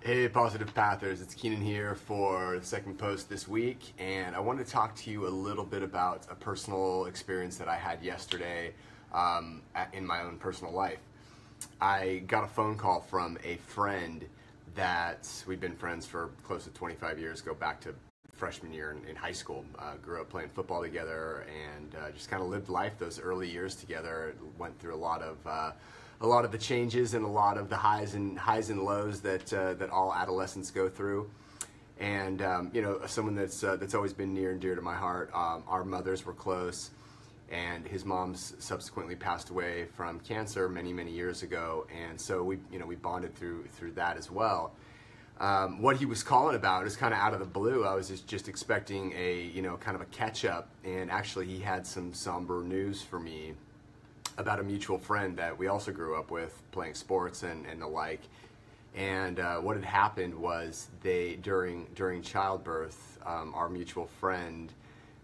Hey Positive Pathers, it's Keenan here for the second post this week, and I wanted to talk to you a little bit about a personal experience that I had yesterday in my own personal life. I got a phone call from a friend that we've been friends for close to 25 years, go back to freshman year in high school. Grew up playing football together and just kind of lived life those early years together. Went through a lot of the changes and a lot of the highs and lows that all adolescents go through. And someone that's always been near and dear to my heart. Our mothers were close, and his mom's subsequently passed away from cancer many years ago. And so we bonded through that as well. What he was calling about is kind of out of the blue. I was just expecting a kind of a catch up, and actually he had some somber news for me about a mutual friend that we also grew up with playing sports and the like. And what had happened was during childbirth, our mutual friend,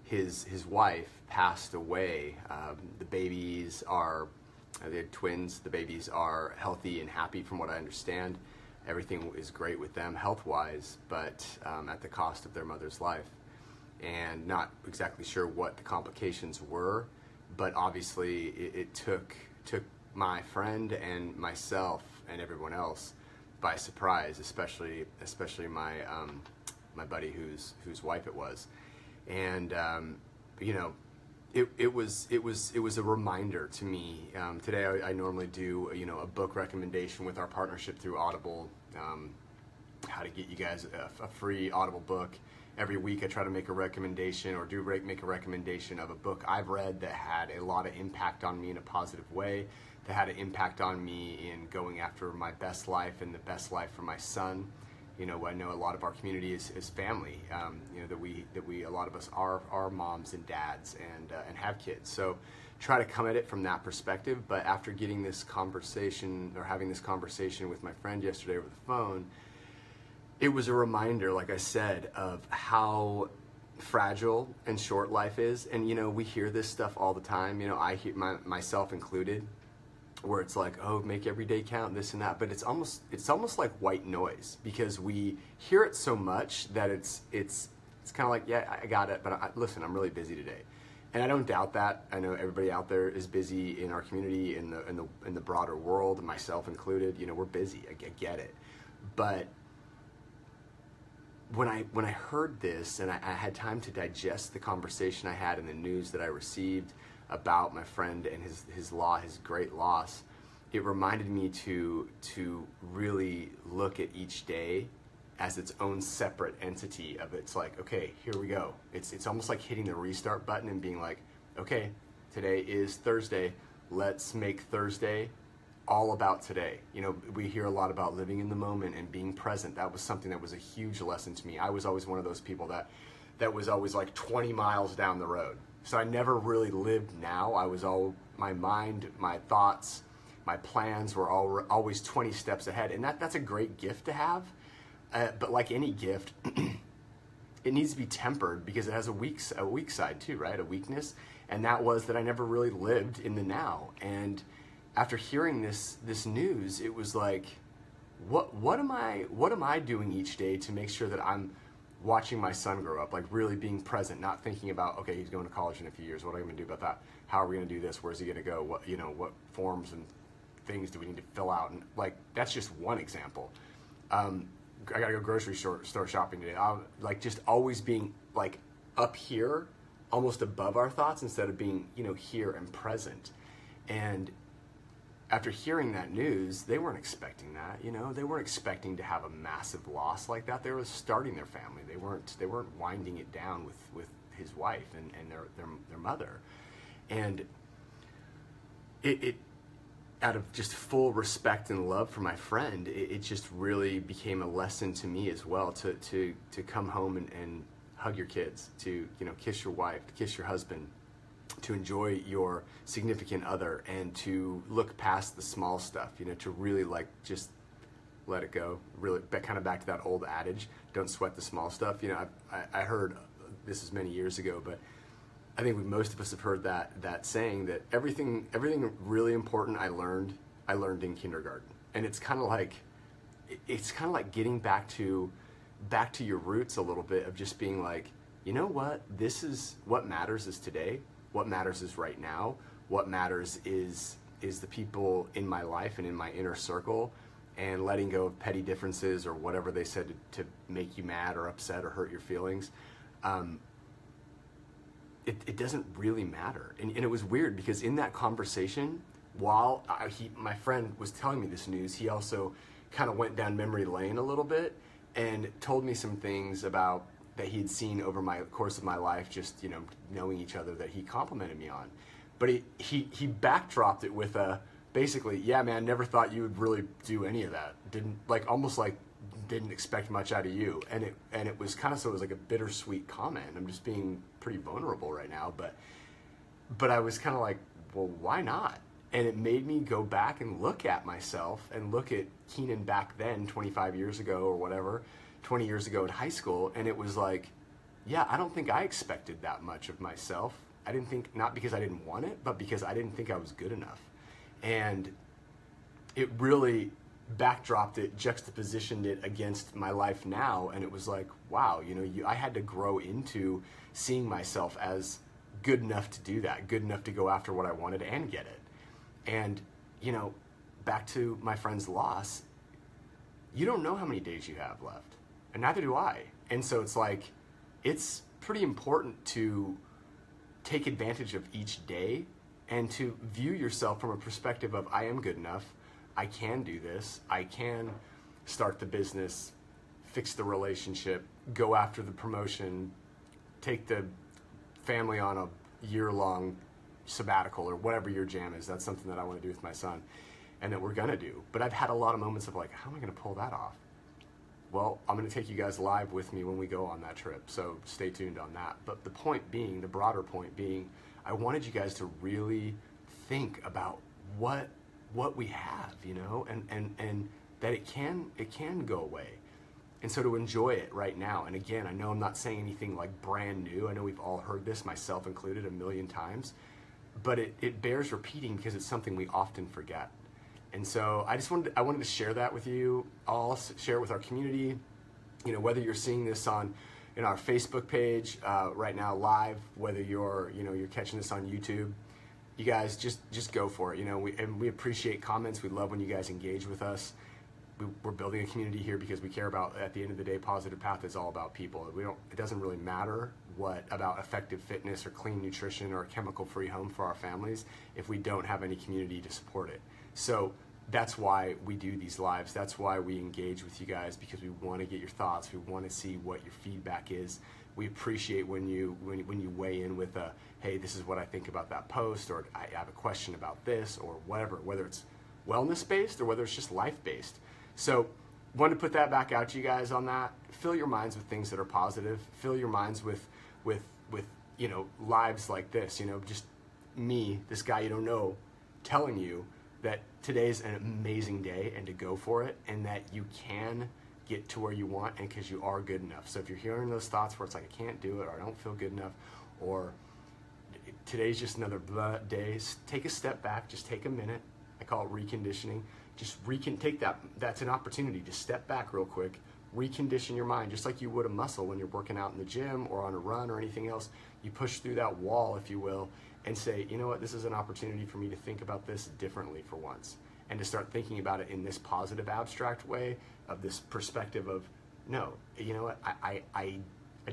his wife passed away. They had twins. The babies are healthy and happy from what I understand. Everything is great with them health-wise, but at the cost of their mother's life. And not exactly sure what the complications were, but obviously it took my friend and myself and everyone else by surprise, especially my my buddy whose wife it was. And it was a reminder to me. Today I normally do a book recommendation with our partnership through Audible, how to get you guys a free Audible book. Every week I try to make a recommendation or make a recommendation of a book I've read that had a lot of impact on me in a positive way, that had an impact on me in going after my best life and the best life for my son. I know a lot of our community is family, a lot of us are moms and dads and have kids. So try to come at it from that perspective. But after having this conversation with my friend yesterday over the phone, it was a reminder, like I said, of how fragile and short life is. And we hear this stuff all the time. I hear myself included, where it's like, oh, make every day count, this and that. But it's almost like white noise, because we hear it so much that it's kind of like, yeah, I got it, but listen, I'm really busy today. And I don't doubt that. I know everybody out there is busy in our community, in the broader world, myself included. We're busy. I get it. But when I heard this and I had time to digest the conversation I had and the news that I received about my friend and his great loss, it reminded me to really look at each day as its own separate entity. It's like, okay, here we go. It's almost like hitting the restart button and being like, okay, today is Thursday. Let's make Thursday all about today. We hear a lot about living in the moment and being present. That was something that was a huge lesson to me. I was always one of those people that was always like 20 miles down the road. So I never really lived now. My mind, my thoughts, my plans were always 20 steps ahead. And that's a great gift to have. But like any gift, it needs to be tempered, because it has a weak side too, right? A weakness. And that was that I never really lived in the now. And after hearing this news, it was like, what am I doing each day to make sure that I'm watching my son grow up, like really being present, not thinking about, okay, he's going to college in a few years, what are we going to do about that? How are we going to do this? Where's he going to go? What forms and things do we need to fill out? And like, that's just one example. I got to go grocery store shopping today. Like just always being like up here, almost above our thoughts, instead of being, here and present. And after hearing that news, they weren't expecting that. They weren't expecting to have a massive loss like that. They were starting their family. They weren't winding it down with his wife and their mother. And it out of just full respect and love for my friend, it just really became a lesson to me as well to come home and hug your kids, to kiss your wife, to kiss your husband, to enjoy your significant other, and to look past the small stuff, to really like just let it go. Really kind of back to that old adage, don't sweat the small stuff. I heard this is many years ago, but I think most of us have heard that saying, that everything really important I learned in kindergarten. And it's kind of like, it's kind of like getting back to your roots a little bit of just being like, you know what, this is what matters is today. What matters is right now. What matters is the people in my life and in my inner circle, and letting go of petty differences or whatever they said to make you mad or upset or hurt your feelings. It doesn't really matter. And it was weird because in that conversation, while my friend was telling me this news, he also kind of went down memory lane a little bit and told me some things about that he'd seen over my course of my life, just, knowing each other, that he complimented me on. But he backdropped it with basically, yeah, man, never thought you would really do any of that. Didn't expect much out of you. And it was kind of, so it was like a bittersweet comment. I'm just being pretty vulnerable right now, but I was kind of like, well, why not? And it made me go back and look at myself and look at Keenan back then, 25 years ago or whatever, 20 years ago in high school. And it was like, yeah, I don't think I expected that much of myself. I didn't think, not because I didn't want it, but because I didn't think I was good enough. And it really backdropped it, juxtapositioned it against my life now. And it was like, wow, I had to grow into seeing myself as good enough to do that, good enough to go after what I wanted and get it. And, back to my friend's loss, you don't know how many days you have left, and neither do I. And so it's like, it's pretty important to take advantage of each day and to view yourself from a perspective of, I am good enough, I can do this, I can start the business, fix the relationship, go after the promotion, take the family on a year-long sabbatical or whatever your jam is. That's something that I want to do with my son and that we're going to do. But I've had a lot of moments of like, how am I going to pull that off? Well, I'm going to take you guys live with me when we go on that trip. So stay tuned on that. But the point being, the broader point being, I wanted you guys to really think about what we have, and that it can go away. And so to enjoy it right now. And again, I know I'm not saying anything like brand new. I know we've all heard this, myself included, a million times. But it bears repeating because it's something we often forget. And so I wanted to share that with you. I'll share it with our community. Whether you're seeing this on our Facebook page right now live, whether you're catching this on YouTube, you guys just go for it. We appreciate comments. We love when you guys engage with us. We're building a community here because we care about, at the end of the day, Positive Path is all about people. It doesn't really matter what about effective fitness or clean nutrition or a chemical-free home for our families if we don't have any community to support it. So that's why we do these lives. That's why we engage with you guys, because we want to get your thoughts. We want to see what your feedback is. We appreciate when you weigh in with hey, this is what I think about that post, or I have a question about this, or whatever, whether it's wellness-based or whether it's just life-based. So wanted to put that back out to you guys on that. Fill your minds with things that are positive. Fill your minds with lives like this, just me, this guy you don't know, telling you that today's an amazing day and to go for it, and that you can get to where you want, and because you are good enough. So if you're hearing those thoughts where it's like, I can't do it, or I don't feel good enough, or today's just another blah day, take a step back, just take a minute. I call it reconditioning. Just take that. That's an opportunity to step back real quick, recondition your mind, just like you would a muscle when you're working out in the gym or on a run or anything else. You push through that wall, if you will, and say, you know what, this is an opportunity for me to think about this differently for once, and to start thinking about it in this positive, abstract way of this perspective of, no, you know what, I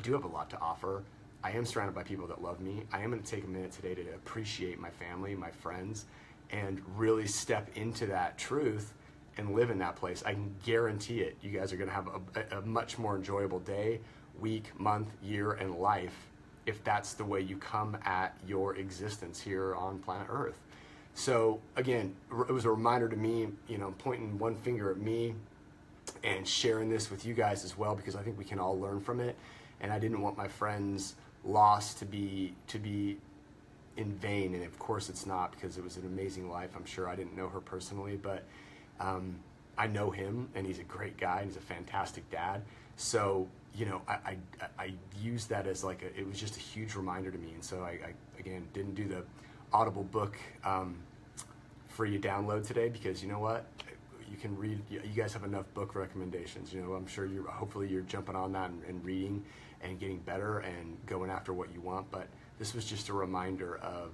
do have a lot to offer. I am surrounded by people that love me. I am going to take a minute today to appreciate my family, my friends, and really step into that truth and live in that place. I can guarantee it. You guys are going to have a much more enjoyable day, week, month, year, and life if that's the way you come at your existence here on planet Earth. So again, it was a reminder to me, pointing one finger at me and sharing this with you guys as well, because I think we can all learn from it. And I didn't want my friend's loss to be in vain, and of course it's not, because it was an amazing life. I'm sure I didn't know her personally, but I know him, and he's a great guy, and he's a fantastic dad. So I used that as like it was just a huge reminder to me. And so I again didn't do the Audible book free download today, because you know what, You can read. You guys have enough book recommendations. You know, I'm sure hopefully you're jumping on that and reading and getting better and going after what you want. But this was just a reminder of,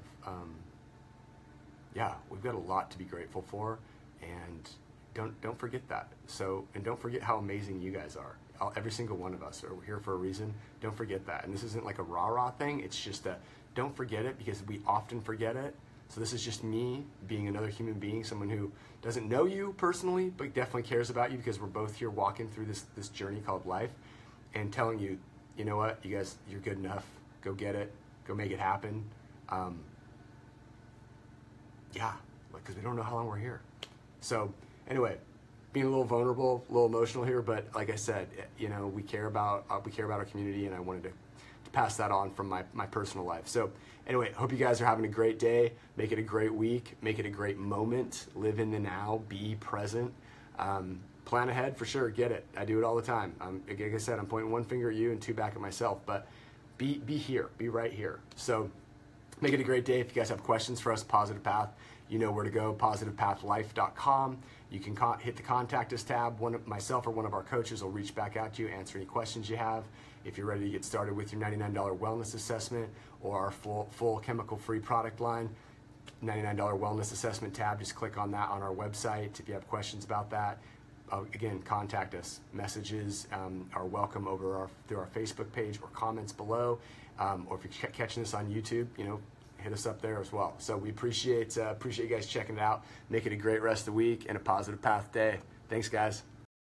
yeah, we've got a lot to be grateful for, and don't forget that. So, and don't forget how amazing you guys are. Every single one of us are here for a reason. Don't forget that. And this isn't like a rah-rah thing. It's just a don't forget it, because we often forget it. So this is just me being another human being, someone who doesn't know you personally, but definitely cares about you, because we're both here walking through this journey called life, and telling you, you know what, you guys, you're good enough. Go get it. Go make it happen. Yeah, because we don't know how long we're here. So anyway, being a little vulnerable, a little emotional here, but like I said, you know, we care about our community, and I wanted to pass that on from my personal life. So anyway, hope you guys are having a great day. Make it a great week. Make it a great moment. Live in the now. Be present. Plan ahead for sure. Get it. I do it all the time. Like I said, I'm pointing one finger at you and two back at myself, but be here. Be right here. So make it a great day. If you guys have questions for us, Positive Path, you know where to go, positivepathlife.com. You can hit the Contact Us tab. Myself or one of our coaches will reach back out to you, answer any questions you have. If you're ready to get started with your $99 wellness assessment or our full chemical-free product line, $99 wellness assessment tab, just click on that on our website if you have questions about that. Again, contact us. Messages are welcome through our Facebook page or comments below. Or if you're catching this on YouTube, you know, hit us up there as well. So we appreciate you guys checking it out. Make it a great rest of the week and a Positive Path day. Thanks, guys.